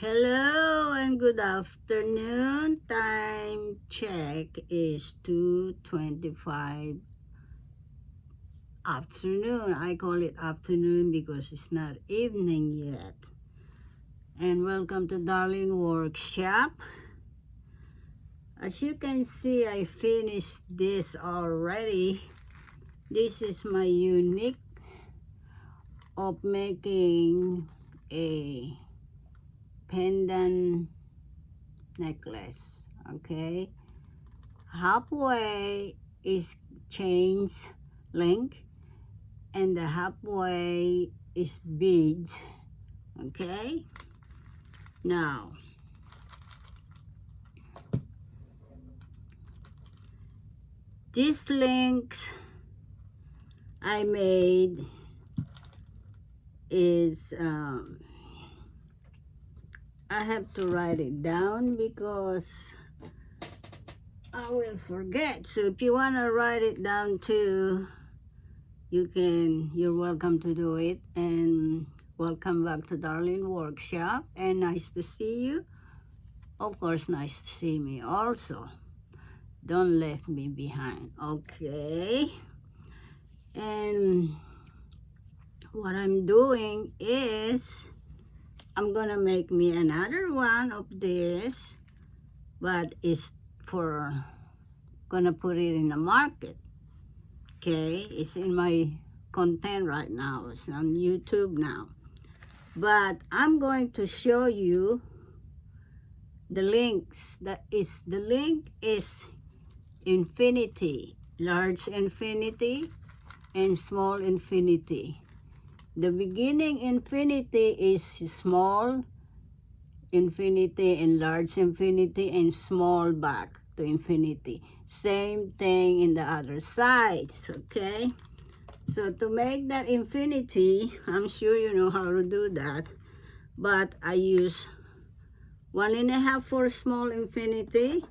Hello and good afternoon. Time check is 2:25 afternoon. I call it afternoon because it's not evening yet. And welcome to Darling Workshop. As you can see, I finished this already. This is my unique of making a pendant necklace. Okay, halfway is chains link and the halfway is beads. Okay, now these links I made is I have to write it down because I will forget. So if you want to write it down too, you're welcome to do it. And welcome back to Darling Workshop, and nice to see you. Of course, nice to see me also. Don't leave me behind. Okay, and what I'm doing is I'm gonna make me another one of this, but it's for gonna put it in the market. Okay, it's in my content right now. It's on YouTube now, but I'm going to show you the links. The link is infinity, large infinity and small infinity. The beginning infinity is small infinity and large infinity and small back to infinity. Same thing in the other sides. Okay, so to make that infinity, I'm sure you know how to do that, but I use 1.5 for small infinity,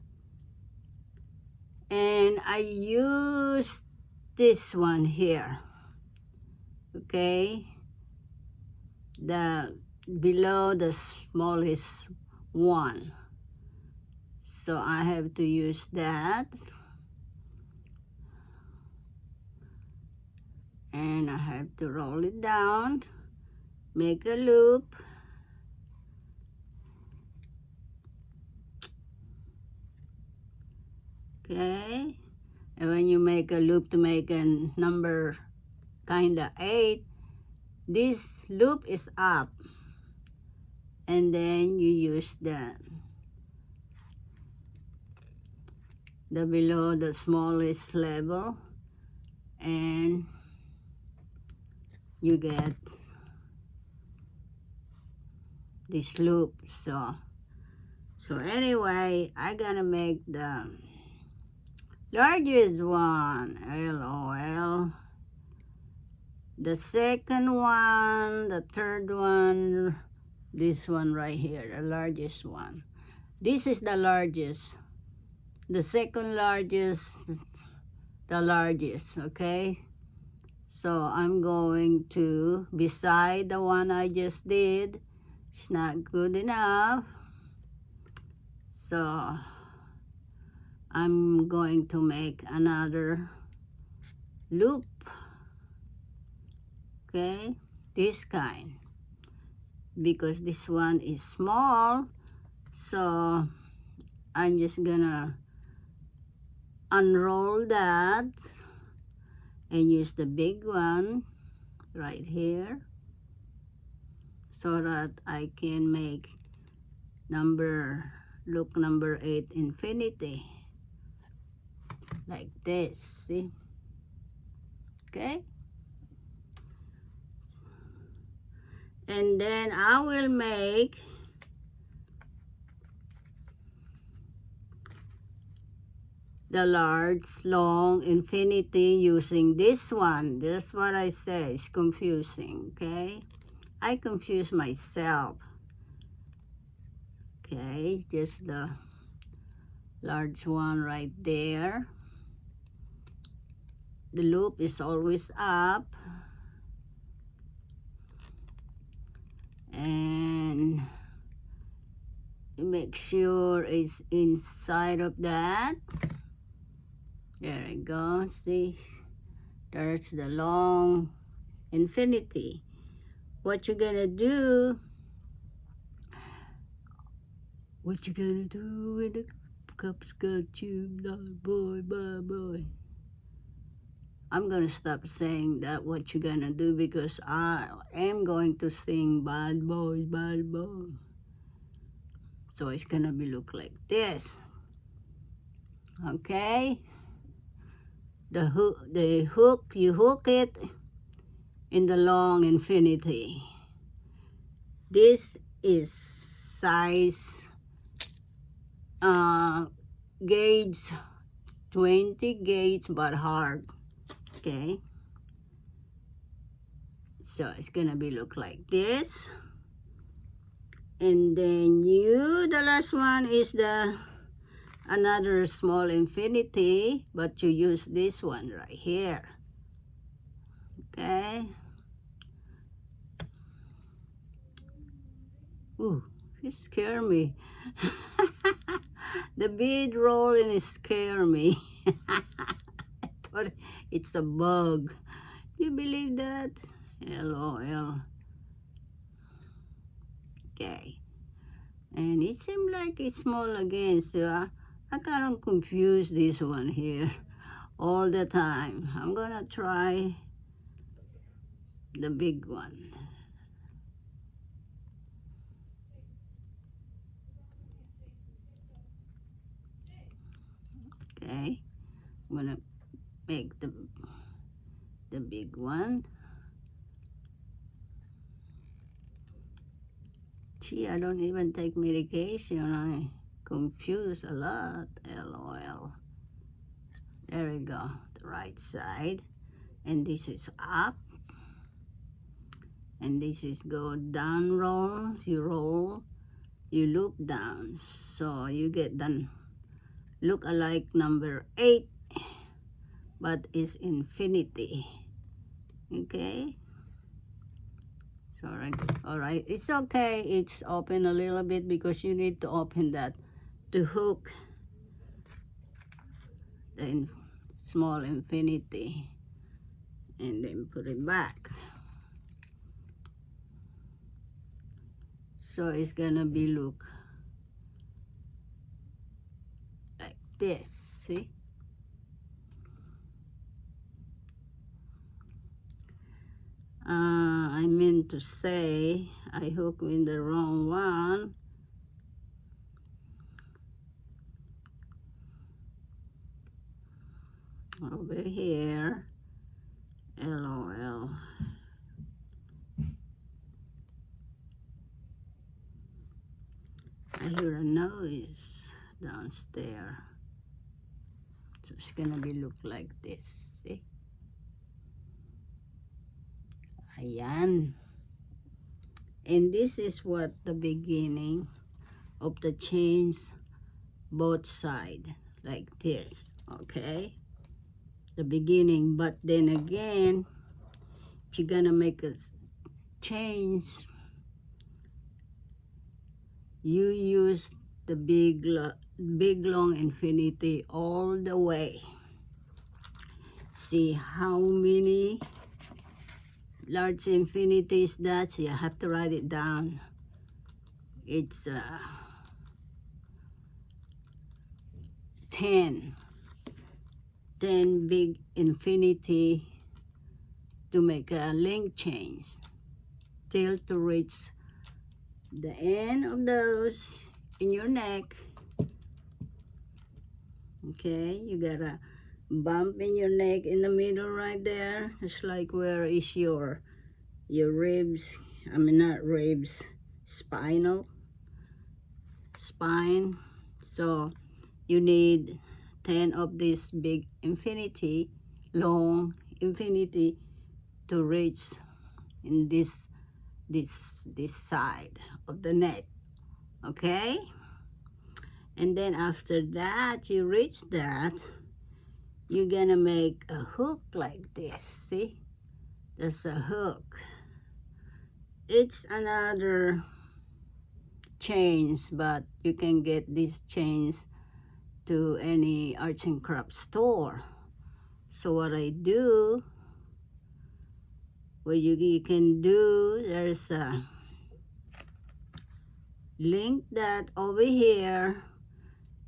and I use this one here. Okay, the below the smallest one, so I have to use that, and I have to roll it down, make a loop, okay, and when you make a loop to make a number kinda 8, this loop is up, and then you use the below the smallest level, and you get this loop. So anyway, I gonna make the largest one, LOL, the second one, the third one, this one right here, the largest one. This is the largest, the second largest, the largest. Okay, so I'm going to, beside the one I just did, it's not good enough, so I'm going to make another loop. Okay, this kind. because this one is small, so I'm just gonna unroll that and use the big one right here so that I can make number 8 infinity like this. See? Okay, and then I will make the large long infinity using this one. That's what I said. It's confusing. Okay, I confuse myself. Okay, just the large one right there. The loop is always up, and make sure it's inside of that. There we go. See, there's the long infinity. What you're gonna do with the cups got you, bad boy, bad boy. I'm gonna stop saying that what you're gonna do, because I am going to sing bad boy, bad boy. So it's gonna be look like this. Okay, the hook, you hook it in the long infinity. This is size gauge 20 gauge, but hard. Okay, so it's gonna be look like this, and then the last one is the another small infinity, but you use this one right here. Okay, ooh, you scare me. The bead rolling is scare me. I thought it's a bug. You believe that? LOL. Okay, and it seems like it's small again, so I kind of confuse this one here all the time. I'm gonna try the big one. Okay, I'm gonna make the big one. Gee, I don't even take medication. I confuse a lot. LOL. There we go. The right side. And this is up. And this is go down roll. You roll. You loop down. So you get done. Look alike number 8. But it's infinity. Okay. All right, it's okay. It's open a little bit because you need to open that to hook the small infinity, and then put it back. So it's gonna be look like this. See? I meant to say I hooked in the wrong one. Over here. LOL. I hear a noise downstairs. So it's gonna be look like this. See? Ayan. And this is what the beginning of the chains, both side, like this. Okay? The beginning. But then again, if you're gonna make a change, you use the big long infinity all the way. See how many large infinities that? So you have to write it down. it's 10 big infinity to make a link change till to reach the end of those in your neck. Okay, you got a bump in your neck in the middle right there. It's like where is your ribs, I mean not ribs, spine. So you need 10 of this big infinity, long infinity, to reach in this side of the neck. Okay, and then after that you reach that, you're gonna make a hook like this. See, that's a hook. It's another chains, but you can get these chains to any arts and crafts store. So what I do, what you can do, there's a link that over here,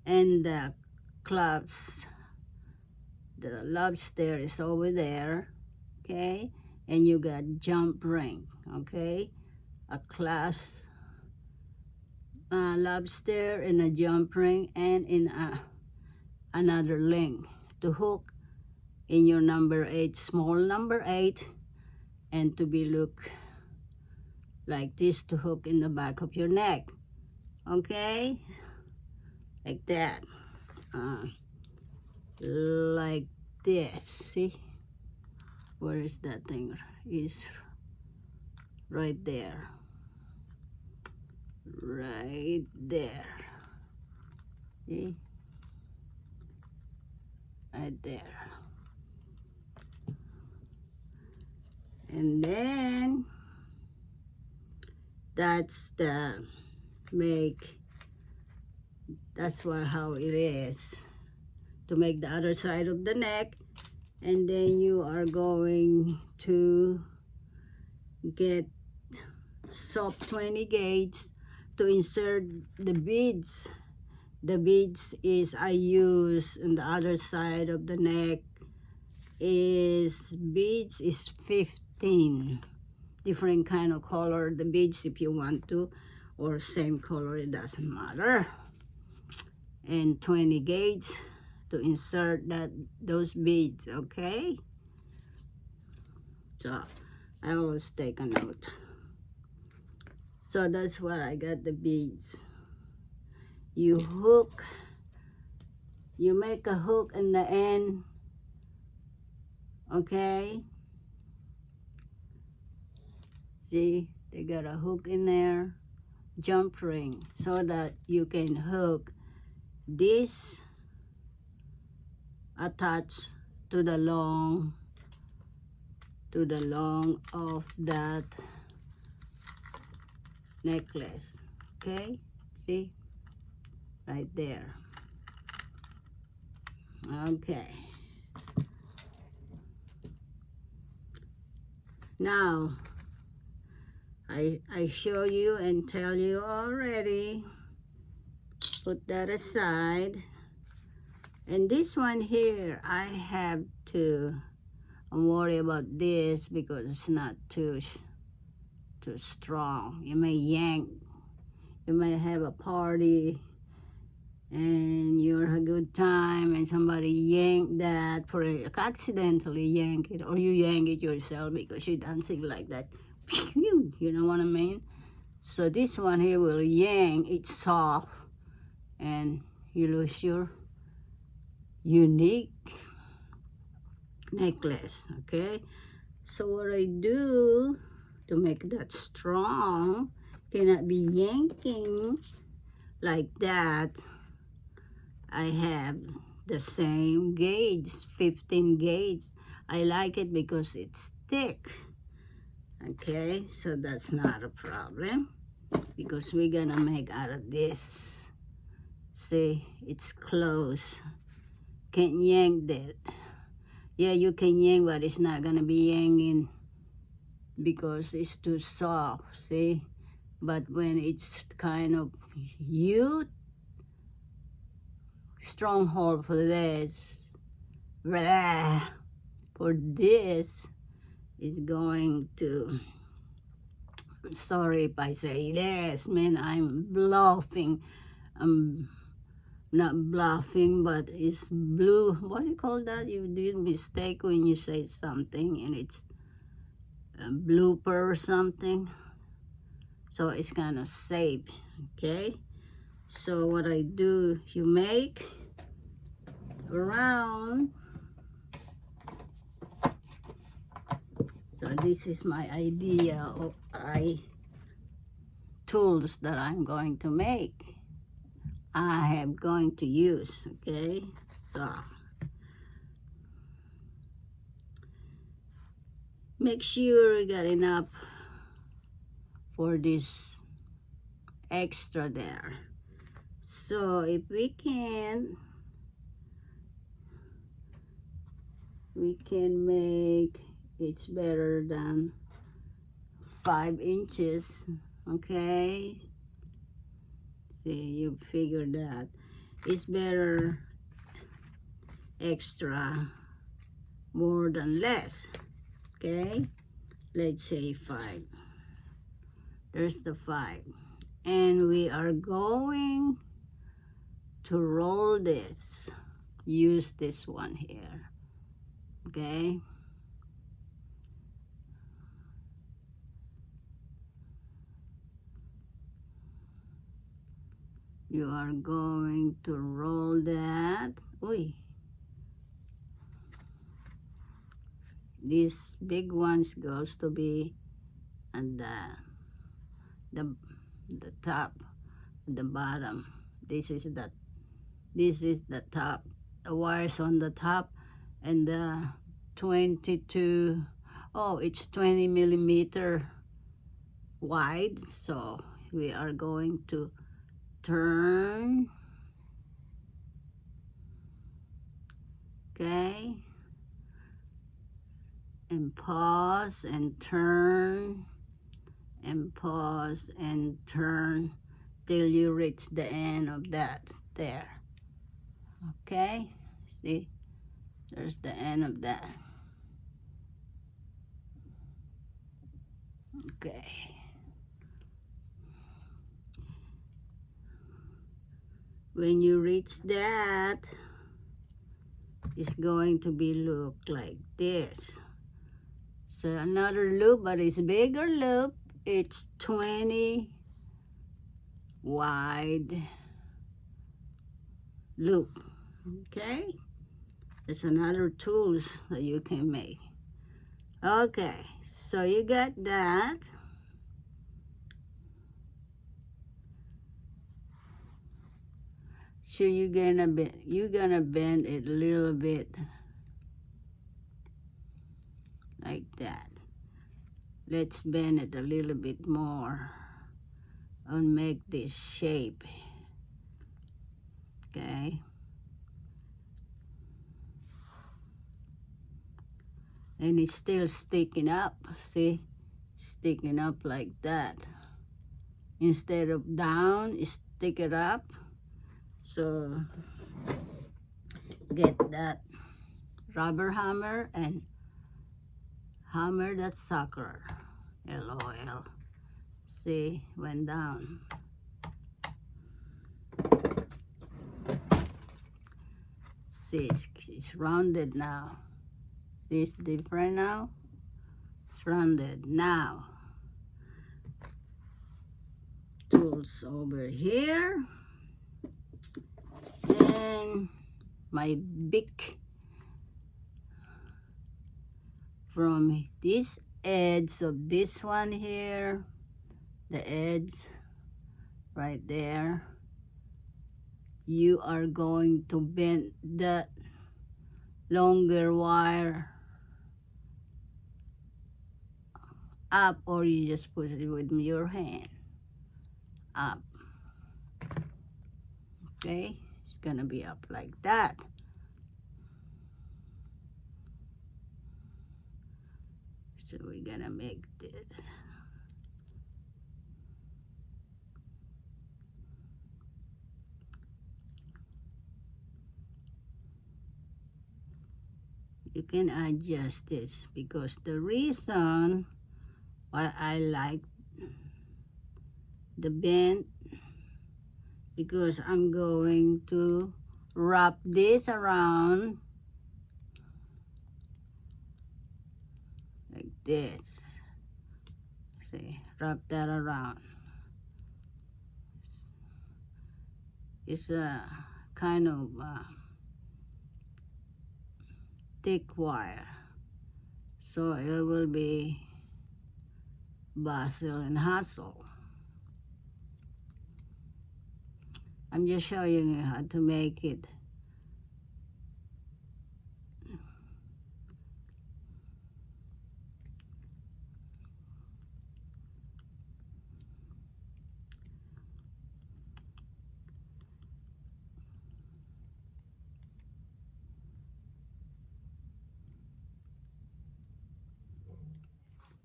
and the clubs, the lobster is over there. Okay, and you got jump ring. Okay, a clasp, lobster and a jump ring, and in another link to hook in your number 8, small number 8, and to be look like this to hook in the back of your neck. Okay, like that, like this. See, where is that thing? Is right there, right there. See, right there. And then that's the that's how it is to make the other side of the neck. And then you are going to get soft 20 gauge to insert the beads. The beads is I use on the other side of the neck is 15 different kind of color, the beads if you want to, or same color, it doesn't matter. And 20 gauge to insert those beads. Okay, so I always take a note. So that's what I got, the beads. You hook, you make a hook in the end. Okay, see, they got a hook in there, jump ring, so that you can hook this attached to the long of that necklace. Okay, see, right there. Okay, now I show you and tell you already. Put that aside. And this one here, I have to, I'm worried about this because it's not too strong. You may yank, you may have a party and you're a good time and somebody yank that, accidentally yank it, or you yank it yourself because you're dancing like that. You know what I mean? So this one here will yank, it's soft, and you lose your unique necklace. Okay, so what I do to make that strong, cannot be yanking like that. I have the same gauge, 15 gauge. I like it because it's thick. Okay, so that's not a problem because we're gonna make out of this. See, it's close. Can't yank that. Yeah, you can yank, but it's not gonna be yanking because it's too soft. See, But when it's kind of you stronghold for this, blah, for this is going to, sorry if I say this, man, I'm bluffing. I'm not bluffing, but it's blue. What do you call that? You did mistake when you say something and it's a blooper or something. So it's kind of safe, okay? So what I do, you make around. So this is my idea of tools that I'm going to make. I am going to use, okay? So make sure you got enough for this extra there. So if we can make, it's better than 5 inches, okay? See, you figure that it's better extra more than less, okay? Let's say 5. There's the 5, and we are going to roll this. Use this one here, okay? You are going to roll that. Uy. This big ones goes to be at the top, the bottom. This is the top. The wires on the top, and the 22. Oh, it's 20 millimeter wide. So we are going to turn, okay, and pause and turn and pause and turn till you reach the end of that there, okay? See, there's the end of that. Okay, when you reach that, it's going to be look like this. So another loop, but it's bigger loop. It's 20 wide loop, okay? There's another tools that you can make. Okay, so you got that. So you're gonna bend it a little bit like that. Let's bend it a little bit more and make this shape, okay? And it's still sticking up, see? Sticking up like that. Instead of down, stick it up. So get that rubber hammer and hammer that sucker. LOL. See, went down. See, it's rounded now. See, it's different now. It's rounded now. Tools over here. And my beak from this edge of this one here, the edge right there, you are going to bend that longer wire up, or you just push it with your hand up, okay? It's gonna be up like that. So we're gonna make this. you can adjust this, because the reason why I like the bend, because I'm going to wrap this around like this. See, wrap that around. It's a kind of thick wire, so it will be bustle and hustle. I'm just showing you how to make it.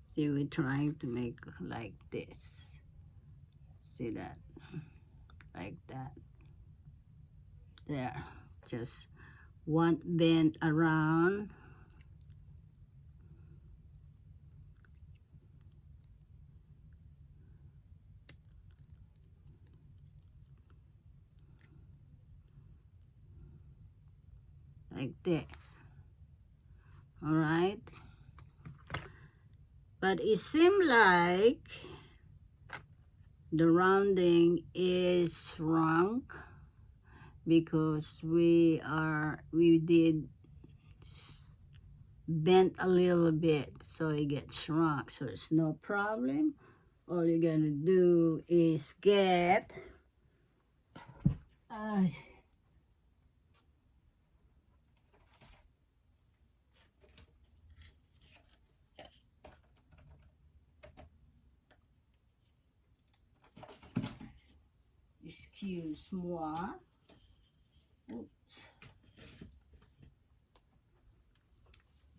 See, we're trying to make like this. See that? Like that. There. Just one bend around. Like this. All right? But it seems like the rounding is shrunk because we did bent a little bit, so it gets shrunk, so it's no problem. All you're gonna do is get excuse-moi.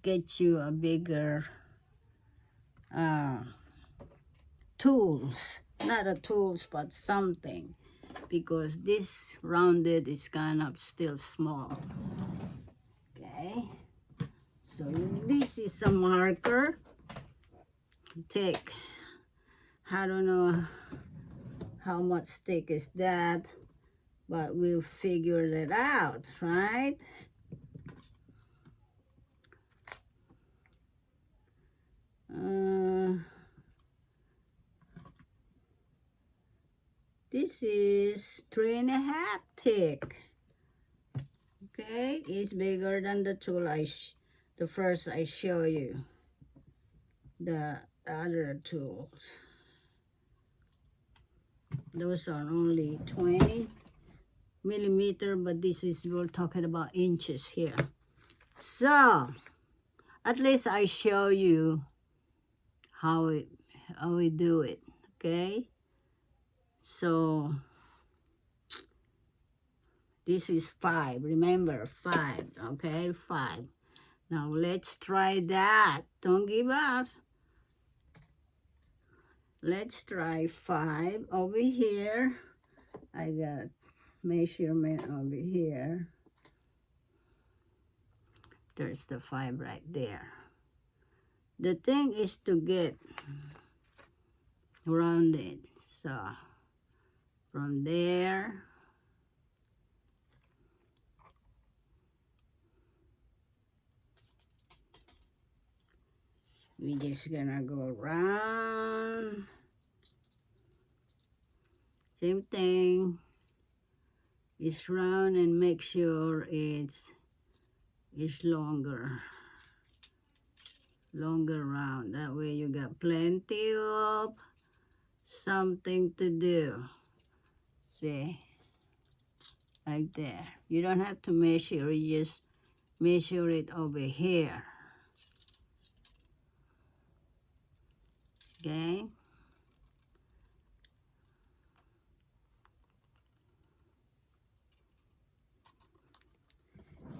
Get you a bigger tools, not a tools, but something, because this rounded is kind of still small. Okay, so this is a marker. Take, I don't know how much thick is that, but we'll figure that out, right? This is 3.5 thick. Okay, it's bigger than the tool the first I show you. The other tools, those are only 20 millimeter, but this is, we're talking about inches here. So at least I show you how we do it. Okay, so this is 5, remember, 5. Okay, 5. Now let's try that. Don't give up. Let's try 5 over here. I got measurement over here. There's the 5 right there. The thing is to get rounded. So from there, we just gonna go around. Same thing. It's round and make sure it's longer round. That way you got plenty of something to do. See, like there. You don't have to measure, you just measure it over here. Okay,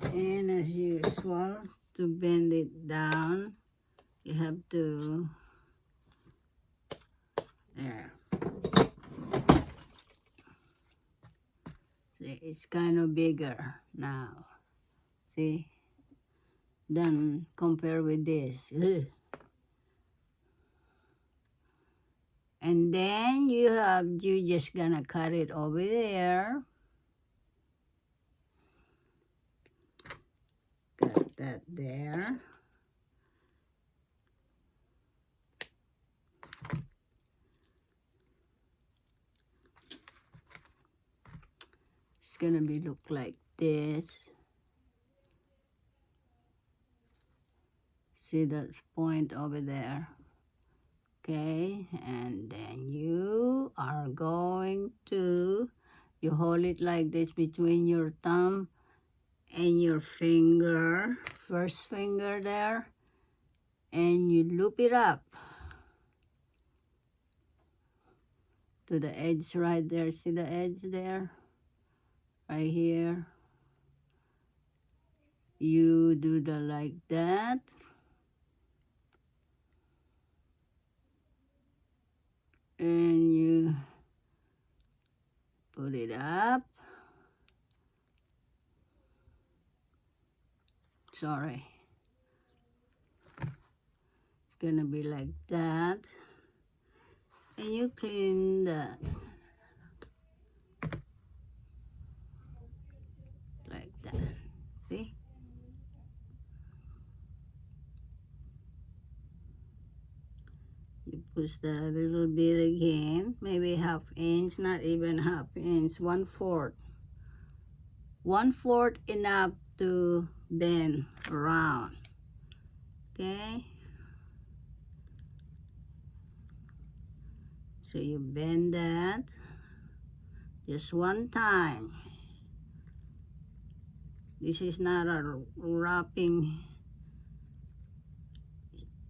and as usual, to bend it down, you have to, there. See, it's kind of bigger now. See, than compare with this. Ugh. And then you just gonna cut it over there. Cut that there. It's gonna be look like this. See that point over there? Okay, and then you are going to, you hold it like this between your thumb and your finger, first finger there, and you loop it up to the edge right there. See the edge there? Right here. You do the like that. And you put it up. Sorry. It's gonna be like that. And you clean that. Like that. See? You push that a little bit again. Maybe half inch, not even half inch. 1/4. 1/4 enough to bend around. Okay? So you bend that just one time. This is not a wrapping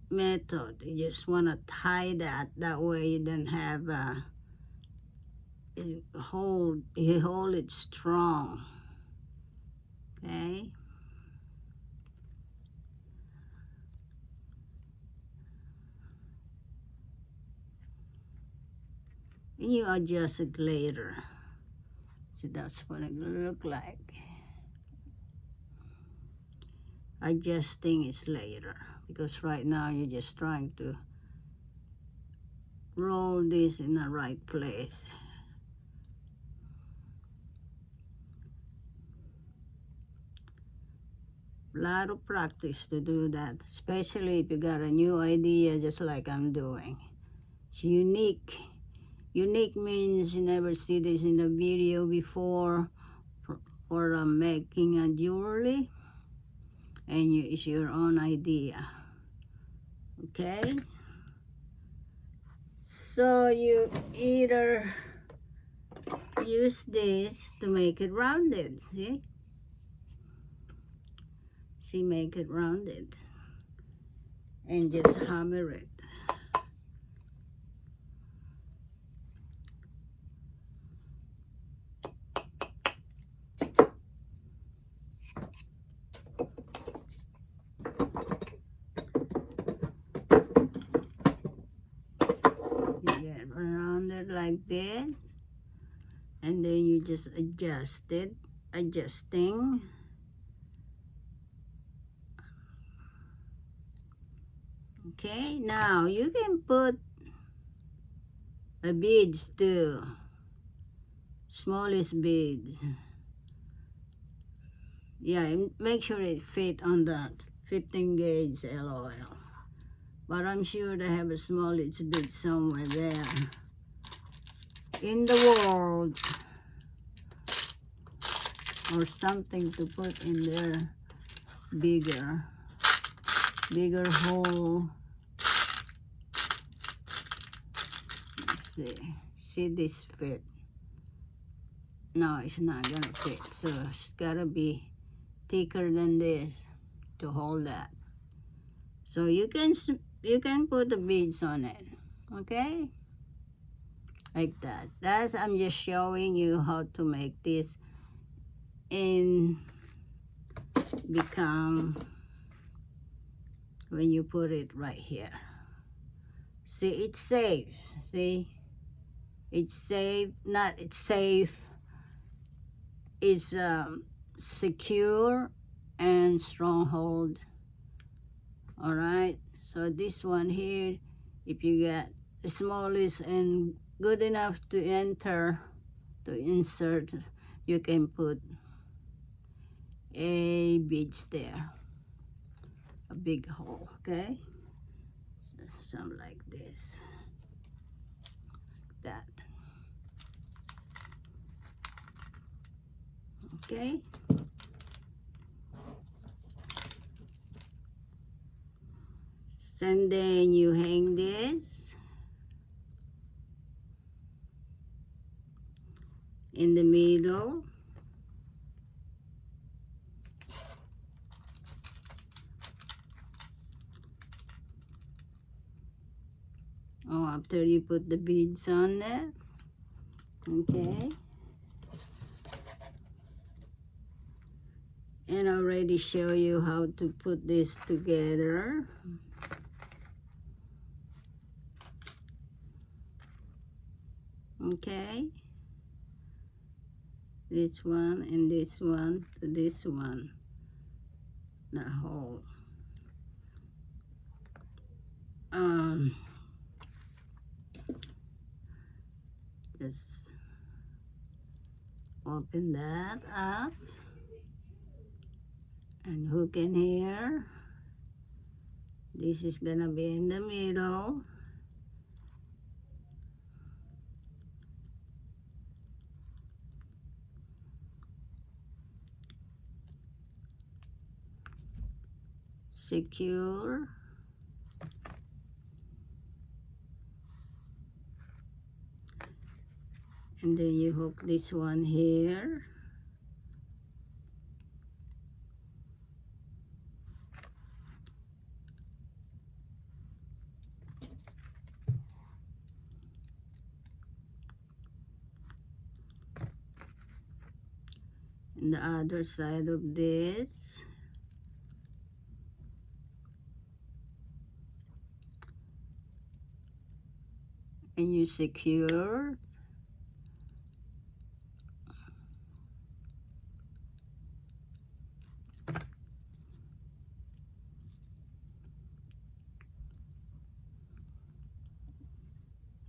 method. You just want to tie that way you don't have you hold it strong. Okay? And you adjust it later. So that's what it will look like. Adjusting is later, because right now you're just trying to roll this in the right place. A lot of practice to do that, especially if you got a new idea just like I'm doing. It's unique. Unique means you never see this in the video before, or making a jewelry, and it's your own idea. Okay? So you either use this to make it rounded, see? See, make it rounded. And just hammer it. You get rounded like this. And then you just adjust it. Adjusting. Okay, now you can put a beads too. Smallest beads. Yeah, and make sure it fit on the 15 gauge LOL. But I'm sure they have a smallest bead somewhere there in the world, or something to put in there bigger hole. Let's see this fit? No, it's not gonna fit, so it's gotta be thicker than this to hold that. So you can put the beads on it, okay, like that. I'm just showing you how to make this and become, when you put it right here. See, it's safe. See, it's safe. Not it's safe. It's secure and stronghold All right, so this one here, if you get the smallest and good enough to insert, you can put a beads there, a big hole. Okay, so something like this, like that. Okay, and then you hang this in the middle. Oh, after you put the beads on there. Okay, and I already show you how to put this together. Okay, this one and this one to this one, the hole. Just open that up and hook in here. This is gonna be in the middle. Secure. And then you hook this one here. And the other side of this. And you secure.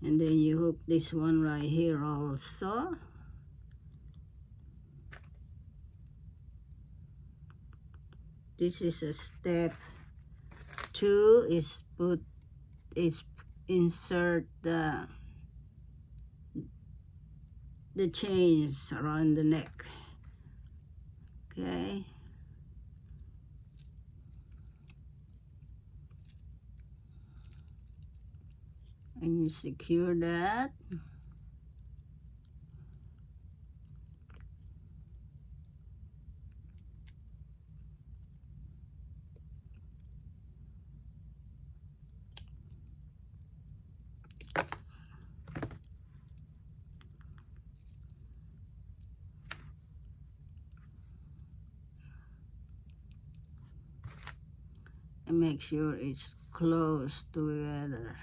And then you hook this one right here also. This is a step 2, is insert the chains around the neck. Okay. And you secure that. And make sure it's close together.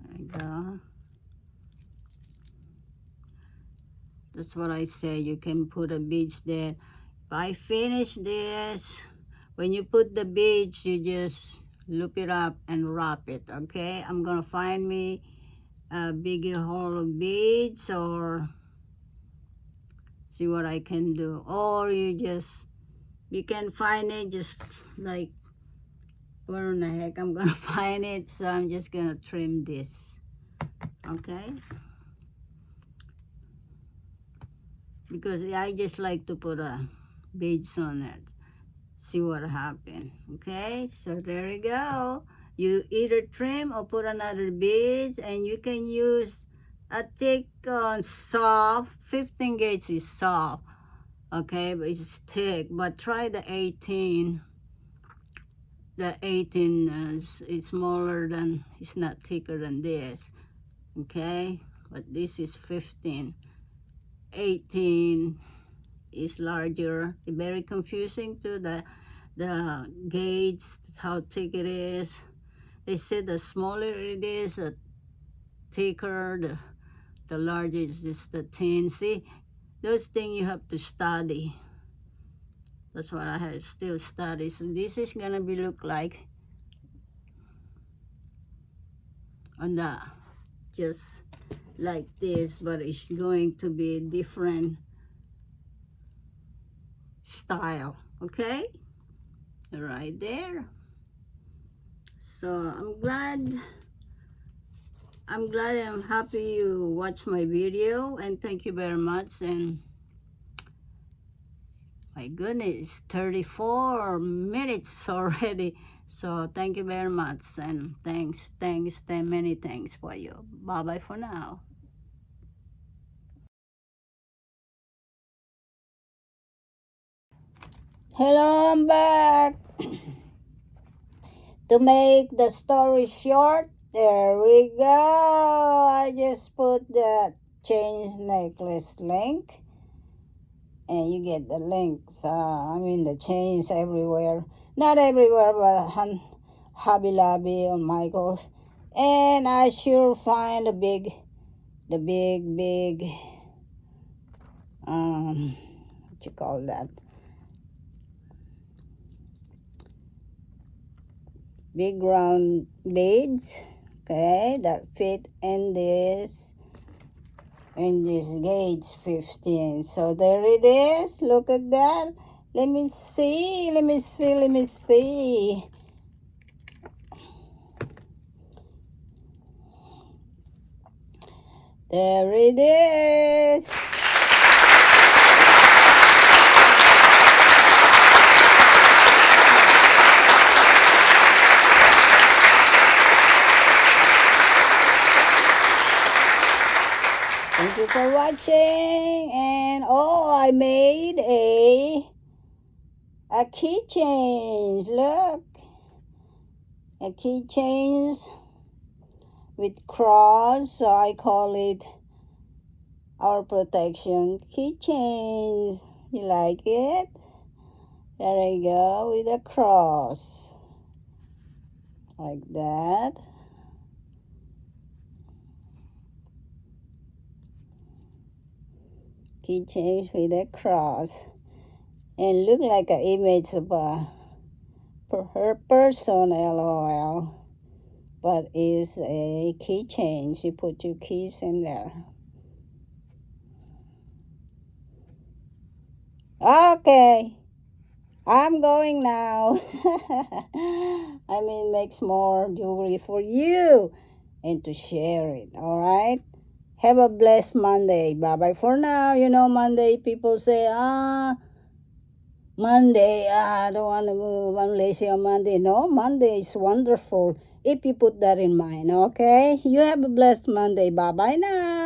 There you go. That's what I say. You can put a beads there. If I finish this, when you put the beads, you just loop it up and wrap it. Okay, I'm gonna find me a bigger hole of beads or see what I can do. Or you can find it just like, where in the heck I'm gonna find it. So I'm just gonna trim this. Okay, because I just like to put a beads on it, see what happened. Okay, so there you go. You either trim or put another beads, and you can use a thick soft 15 gauge is soft. Okay, but it's thick. But try the 18. The 18 is smaller than, it's not thicker than this. Okay, but this is 15. 18 is larger. It's very confusing to the gauge, how thick it is. They said the smaller it is, the thicker The largest is the 10. See, those things you have to study. That's what I have still study. So this is gonna be look like on the just like this, but it's going to be different style. Okay, right there. So I'm glad and I'm happy you watched my video, and thank you very much. And my goodness, 34 minutes already. So thank you very much, and thanks, many thanks for you. Bye bye for now. Hello, I'm back. To make the story short, there we go. I just put that chain necklace link, and you get the links. The chains everywhere. Not everywhere, but on Hobby Lobby or Michael's. And I sure find the big, what you call that? Big round beads, okay, that fit in this gauge 15. So there it is. Look at that. Let me see. There it is. Thank you for watching. And I made a keychain. Look, a keychains with cross. So I call it our protection keychains. You like it? There you go, with a cross like that. Keychains with a cross, and look like an image of her person, LOL, but is a keychain. You put your keys in there. Okay, I'm going now. Makes more jewelry for you and to share it. All right, have a blessed Monday. Bye bye for now. Monday people say, Monday, I don't want to move. I'm lazy on Monday. No, Monday is wonderful if you put that in mind. Okay, you have a blessed Monday. Bye bye now.